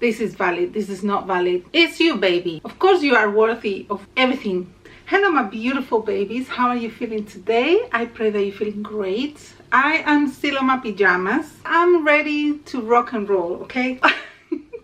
this is valid, this is not valid. It's you, baby. Of course you are worthy of everything. Hello my beautiful babies, how are you feeling today? I pray that you're feeling great. I am still in my pajamas. I'm ready to rock and roll, okay?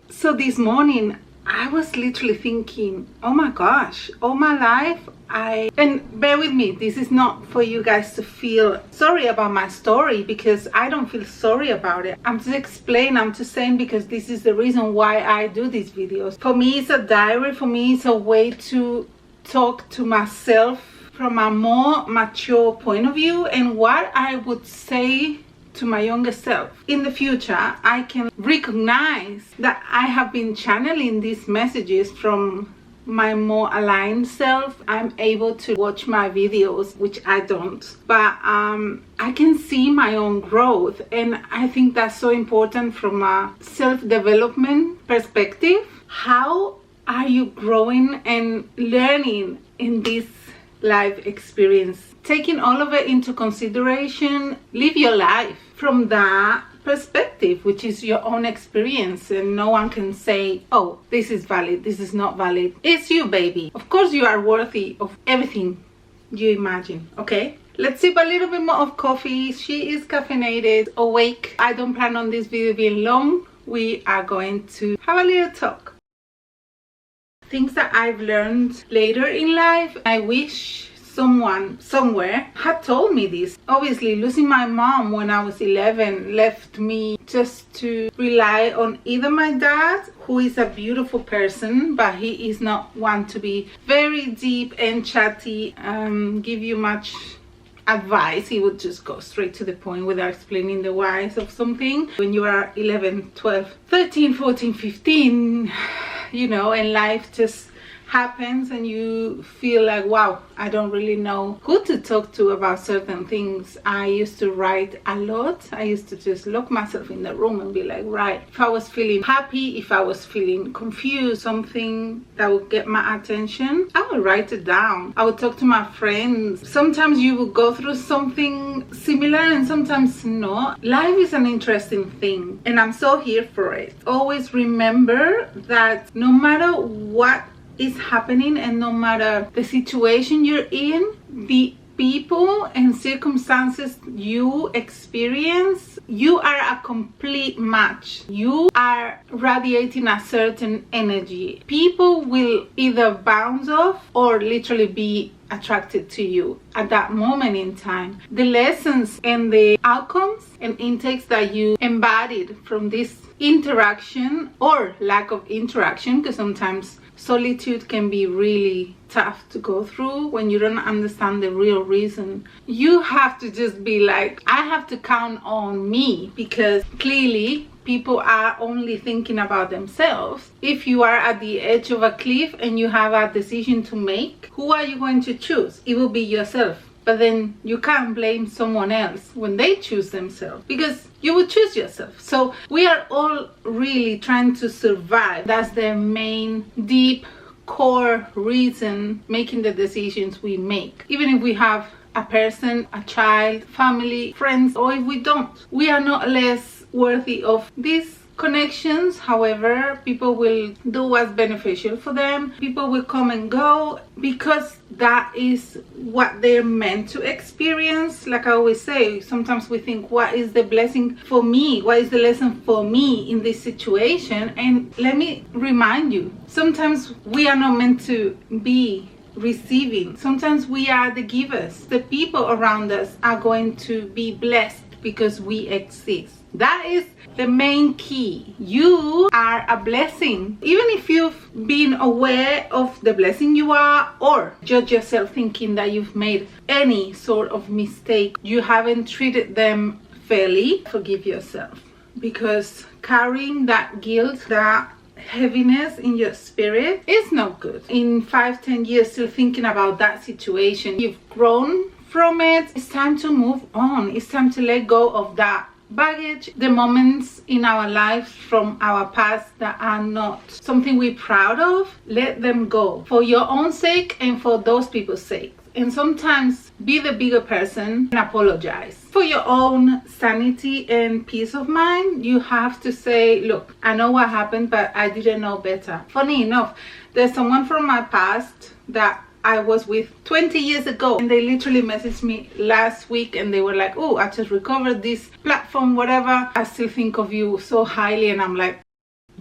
So this morning I was literally thinking, oh my gosh, all my life and bear with me, this is not for you guys to feel sorry about my story, because I don't feel sorry about it. I'm just saying because this is the reason why I do these videos. For me it's a diary, for me it's a way to talk to myself from a more mature point of view, and what I would say to my younger self. In the future, I can recognize that I have been channeling these messages from my more aligned self. I'm able to watch my videos, which I don't, but I can see my own growth, and I think that's so important from a self-development perspective. How are you growing and learning in this life experience? Taking all of it into consideration, live your life from that perspective, which is your own experience, and no one can say, oh, this is valid, this is not valid. It's you, baby. Of course you are worthy of everything you imagine, okay? Let's sip a little bit more of coffee. She is caffeinated, awake. I don't plan on this video being long. We are going to have a little talk. Things that I've learned later in life. I wish someone somewhere had told me this. Obviously, losing my mom when I was 11 left me just to rely on either my dad, who is a beautiful person, but he is not one to be very deep and chatty, give you much advice. He would just go straight to the point without explaining the whys of something. When you are 11, 12, 13, 14, 15, you know, and life just happens and you feel like, wow, I don't really know who to talk to about certain things. I used to write a lot. I used to just lock myself in the room and be like, right, if I was feeling happy, if I was feeling confused, something that would get my attention, I would write it down. I would talk to my friends. Sometimes you would go through something similar and sometimes not. Life is an interesting thing and I'm so here for it. Always remember that no matter what is happening and no matter the situation you're in, the people and circumstances you experience, you are a complete match. You are radiating a certain energy. People will either bounce off or literally be attracted to you at that moment in time. The lessons and the outcomes and intakes that you embodied from this interaction or lack of interaction, because sometimes solitude can be really tough to go through when you don't understand the real reason. You have to just be like, I have to count on me, because clearly people are only thinking about themselves. If you are at the edge of a cliff and you have a decision to make, who are you going to choose? It will be yourself. But then you can't blame someone else when they choose themselves, because you would choose yourself. So we are all really trying to survive. That's the main deep core reason making the decisions we make. Even if we have a person, a child, family, friends, or if we don't, we are not less worthy of these connections. However, people will do what's beneficial for them. People will come and go because that is what they're meant to experience. Like I always say, sometimes we think, what is the blessing for me? What is the lesson for me in this situation? And let me remind you, sometimes we are not meant to be receiving. Sometimes we are the givers. The people around us are going to be blessed because we exist. That is the main key. You are a blessing. Even if you've been aware of the blessing you are, or judge yourself thinking that you've made any sort of mistake, you haven't treated them fairly, forgive yourself. Because carrying that guilt, that heaviness in your spirit is not good. In 5-10 years still thinking about that situation, you've grown from it. It's time to move on. It's time to let go of that baggage, the moments in our lives from our past that are not something we're proud of. Let them go for your own sake and for those people's sake. And sometimes be the bigger person and apologize. For your own sanity and peace of mind, you have to say, look, I know what happened, but I didn't know better. Funny enough, there's someone from my past that I was with 20 years ago, and they literally messaged me last week and they were like, oh, I just recovered this platform, whatever. I still think of you so highly. And I'm like,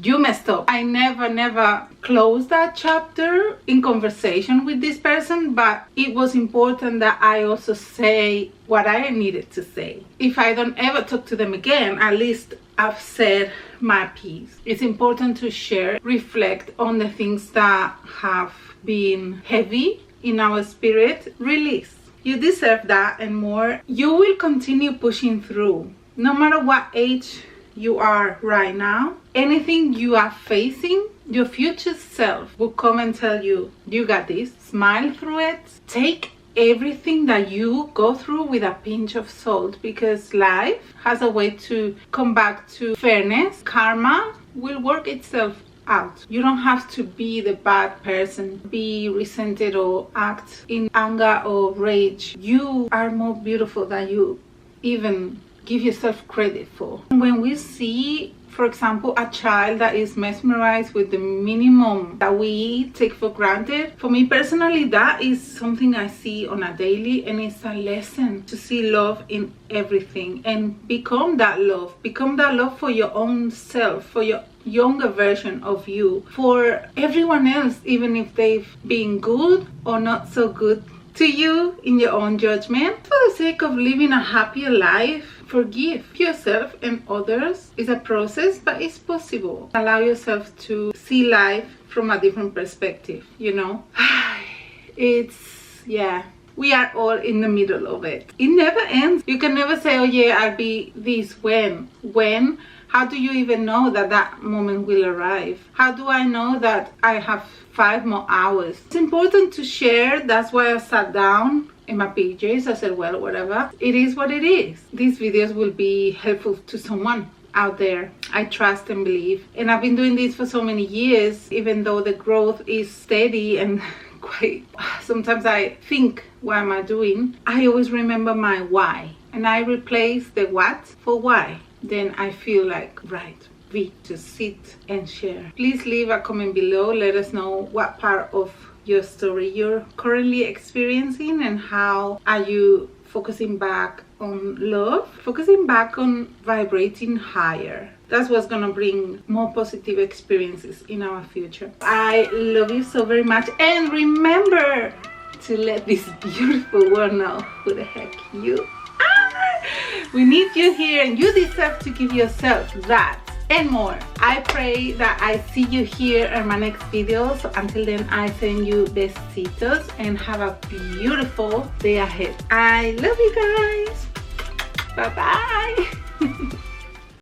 you messed up. I never closed that chapter in conversation with this person, but it was important that I also say what I needed to say. If I don't ever talk to them again, at least I've said my piece. It's important to share, reflect on the things that have been heavy in our spirit, release. You deserve that and more. You will continue pushing through, no matter what age you are right now. Anything you are facing, your future self will come and tell you, you got this. Smile through it. Take everything that you go through with a pinch of salt, because life has a way to come back to fairness. Karma will work itself out. You don't have to be the bad person, be resented or act in anger or rage. You are more beautiful than you even give yourself credit for. When we see, for example, a child that is mesmerized with the minimum that we take for granted, for me personally, that is something I see on a daily, and it's a lesson to see love in everything and become that love for your own self, for your younger version of you, for everyone else, even if they've been good or not so good to you in your own judgment. For the sake of living a happier life, forgive yourself and others. It's a process, but it's possible. Allow yourself to see life from a different perspective, you know. We are all in the middle of it. It never ends. You can never say, oh yeah, I'll be this when. How do you even know that that moment will arrive? How do I know that I have 5 more hours? It's important to share. That's why I sat down in my PJs. I said, well, whatever. It is what it is. These videos will be helpful to someone out there. I trust and believe. And I've been doing this for so many years, even though the growth is steady and quite... Sometimes I think, what am I doing? I always remember my why. And I replace the what for why. Then I feel like, right, we just sit and share. Please leave a comment below. Let us know what part of your story you're currently experiencing, and how are you focusing back on love, focusing back on vibrating higher. That's what's gonna bring more positive experiences in our future. I love you so very much, and remember to let this beautiful world know who the heck you are. We need you here, and you deserve to give yourself that and more. I pray that I see you here in my next video. So until then, I send you besitos and have a beautiful day ahead. I love you guys. Bye bye.